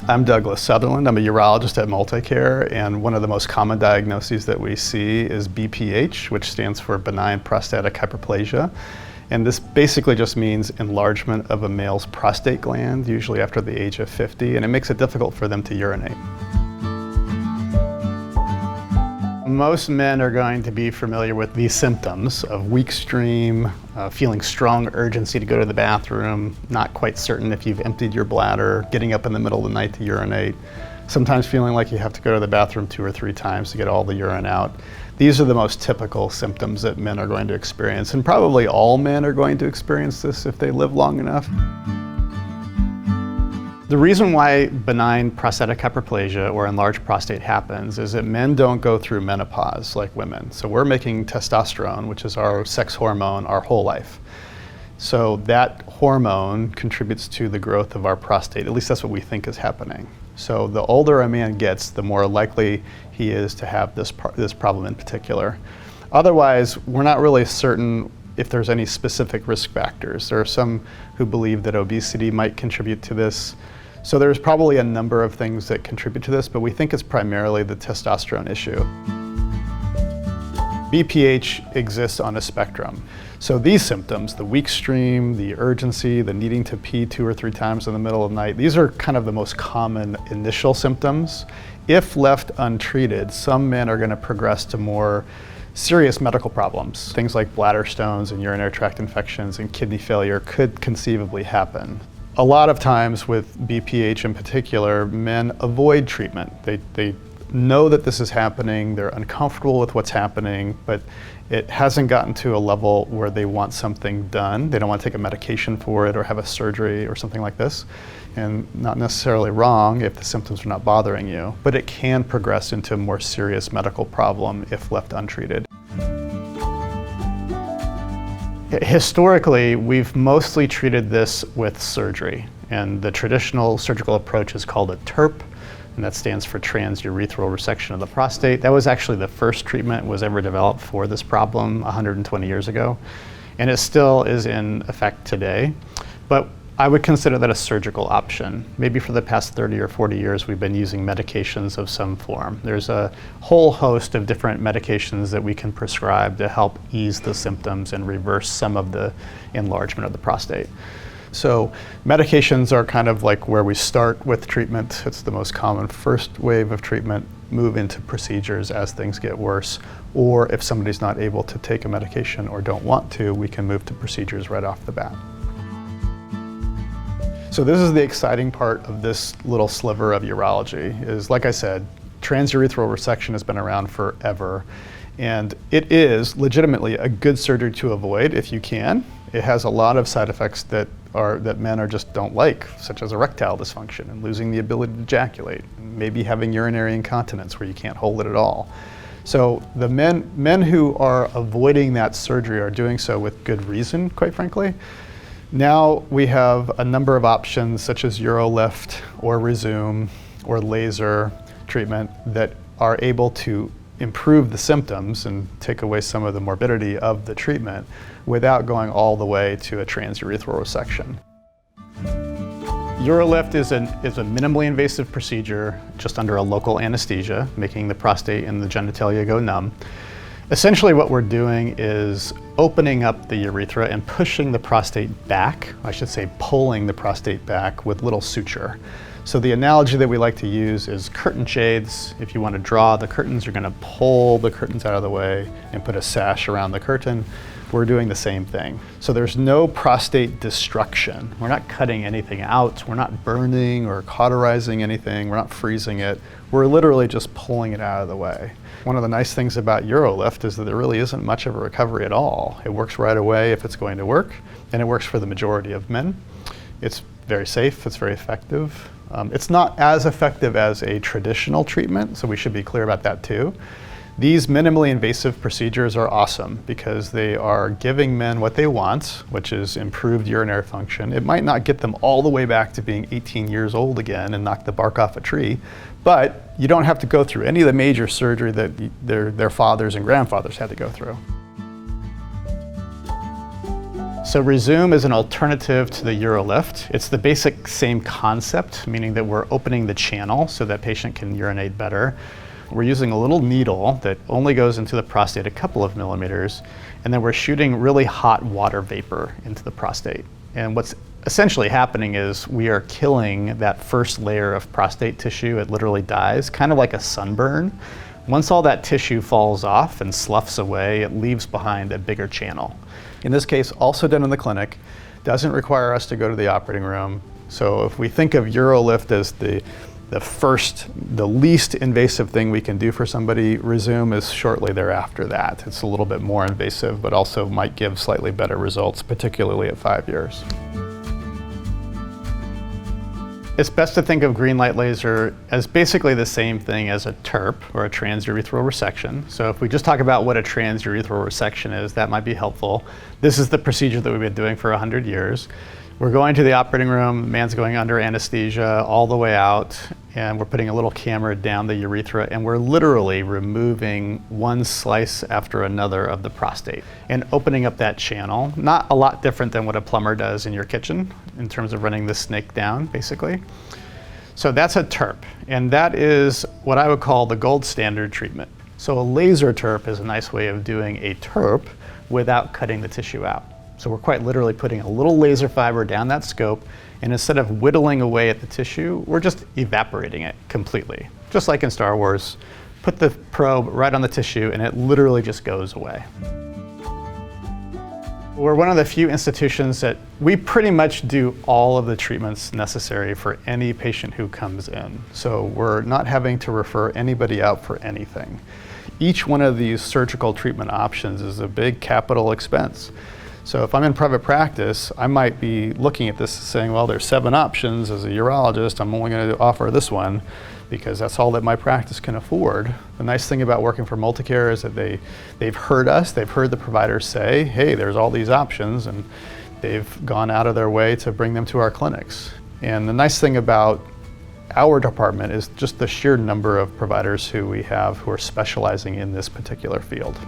I'm Douglas Sutherland. I'm a urologist at MultiCare, and one of the most common diagnoses that we see is BPH, which stands for Benign Prostatic Hyperplasia. And this basically just means enlargement of a male's prostate gland, usually after the age of 50, and it makes it difficult for them to urinate. Most men are going to be familiar with these symptoms of weak stream, feeling strong urgency to go to the bathroom, not quite certain if you've emptied your bladder, getting up in the middle of the night to urinate, sometimes feeling like you have to go to the bathroom 2 or 3 times to get all the urine out. These are the most typical symptoms that men are going to experience, and probably all men are going to experience this if they live long enough. The reason why benign prostatic hyperplasia or enlarged prostate happens is that men don't go through menopause like women. So we're making testosterone, which is our sex hormone, our whole life. So that hormone contributes to the growth of our prostate. At least that's what we think is happening. So the older a man gets, the more likely he is to have this problem in particular. Otherwise, we're not really certain if there's any specific risk factors. There are some who believe that obesity might contribute to this. So there's probably a number of things that contribute to this, but we think it's primarily the testosterone issue. BPH exists on a spectrum. So these symptoms, the weak stream, the urgency, the needing to pee 2 or 3 times in the middle of the night, these are kind of the most common initial symptoms. If left untreated, some men are going to progress to more serious medical problems. Things like bladder stones and urinary tract infections and kidney failure could conceivably happen. A lot of times with BPH in particular, men avoid treatment. They know that this is happening, they're uncomfortable with what's happening, but it hasn't gotten to a level where they want something done. They don't want to take a medication for it or have a surgery or something like this. And not necessarily wrong if the symptoms are not bothering you, but it can progress into a more serious medical problem if left untreated. Historically, we've mostly treated this with surgery, and the traditional surgical approach is called a TURP, and that stands for transurethral resection of the prostate. That was actually the first treatment was ever developed for this problem 120 years ago, and it still is in effect today. But I would consider that a surgical option. Maybe for the past 30 or 40 years, we've been using medications of some form. There's a whole host of different medications that we can prescribe to help ease the symptoms and reverse some of the enlargement of the prostate. So medications are kind of like where we start with treatment. It's the most common first wave of treatment, move into procedures as things get worse. Or if somebody's not able to take a medication or don't want to, we can move to procedures right off the bat. So this is the exciting part of this little sliver of urology is, like I said, transurethral resection has been around forever. And it is legitimately a good surgery to avoid if you can. It has a lot of side effects that men just don't like, such as erectile dysfunction and losing the ability to ejaculate, and maybe having urinary incontinence where you can't hold it at all. So the men who are avoiding that surgery are doing so with good reason, quite frankly. Now we have a number of options such as UroLift or Resume or laser treatment that are able to improve the symptoms and take away some of the morbidity of the treatment without going all the way to a transurethral resection. UroLift is a minimally invasive procedure just under a local anesthesia, making the prostate and the genitalia go numb. Essentially what we're doing is opening up the urethra and pushing the prostate back, I should say pulling the prostate back with little suture. So the analogy that we like to use is curtain shades. If you want to draw the curtains, you're going to pull the curtains out of the way and put a sash around the curtain. We're doing the same thing. So there's no prostate destruction. We're not cutting anything out. We're not burning or cauterizing anything. We're not freezing it. We're literally just pulling it out of the way. One of the nice things about UroLift is that there really isn't much of a recovery at all. It works right away if it's going to work, and it works for the majority of men. It's very safe, it's very effective. It's not as effective as a traditional treatment, so we should be clear about that too. These minimally invasive procedures are awesome because they are giving men what they want, which is improved urinary function. It might not get them all the way back to being 18 years old again and knock the bark off a tree, but you don't have to go through any of the major surgery that their fathers and grandfathers had to go through. So Resume is an alternative to the UroLift. It's the basic same concept, meaning that we're opening the channel so that patient can urinate better. We're using a little needle that only goes into the prostate a couple of millimeters, and then we're shooting really hot water vapor into the prostate. And what's essentially happening is we are killing that first layer of prostate tissue. It literally dies, kind of like a sunburn. Once all that tissue falls off and sloughs away, it leaves behind a bigger channel. In this case, also done in the clinic, doesn't require us to go to the operating room. So if we think of UroLift as the least invasive thing we can do for somebody, Resume is shortly thereafter that. It's a little bit more invasive, but also might give slightly better results, particularly at 5 years. It's best to think of green light laser as basically the same thing as a TURP, or a transurethral resection. So if we just talk about what a transurethral resection is, that might be helpful. This is the procedure that we've been doing for 100 years. We're going to the operating room, the man's going under anesthesia all the way out, and we're putting a little camera down the urethra, and we're literally removing one slice after another of the prostate and opening up that channel. Not a lot different than what a plumber does in your kitchen in terms of running the snake down, basically. So that's a TURP, and that is what I would call the gold standard treatment. So a laser TURP is a nice way of doing a TURP without cutting the tissue out. So we're quite literally putting a little laser fiber down that scope, and instead of whittling away at the tissue, we're just evaporating it completely. Just like in Star Wars, put the probe right on the tissue and it literally just goes away. We're one of the few institutions that we pretty much do all of the treatments necessary for any patient who comes in. So we're not having to refer anybody out for anything. Each one of these surgical treatment options is a big capital expense. So if I'm in private practice, I might be looking at this saying, well, there's 7 options. As a urologist, I'm only going to offer this one because that's all that my practice can afford. The nice thing about working for MultiCare is that they've heard us, they've heard the providers say, hey, there's all these options, and they've gone out of their way to bring them to our clinics. And the nice thing about our department is just the sheer number of providers who we have who are specializing in this particular field.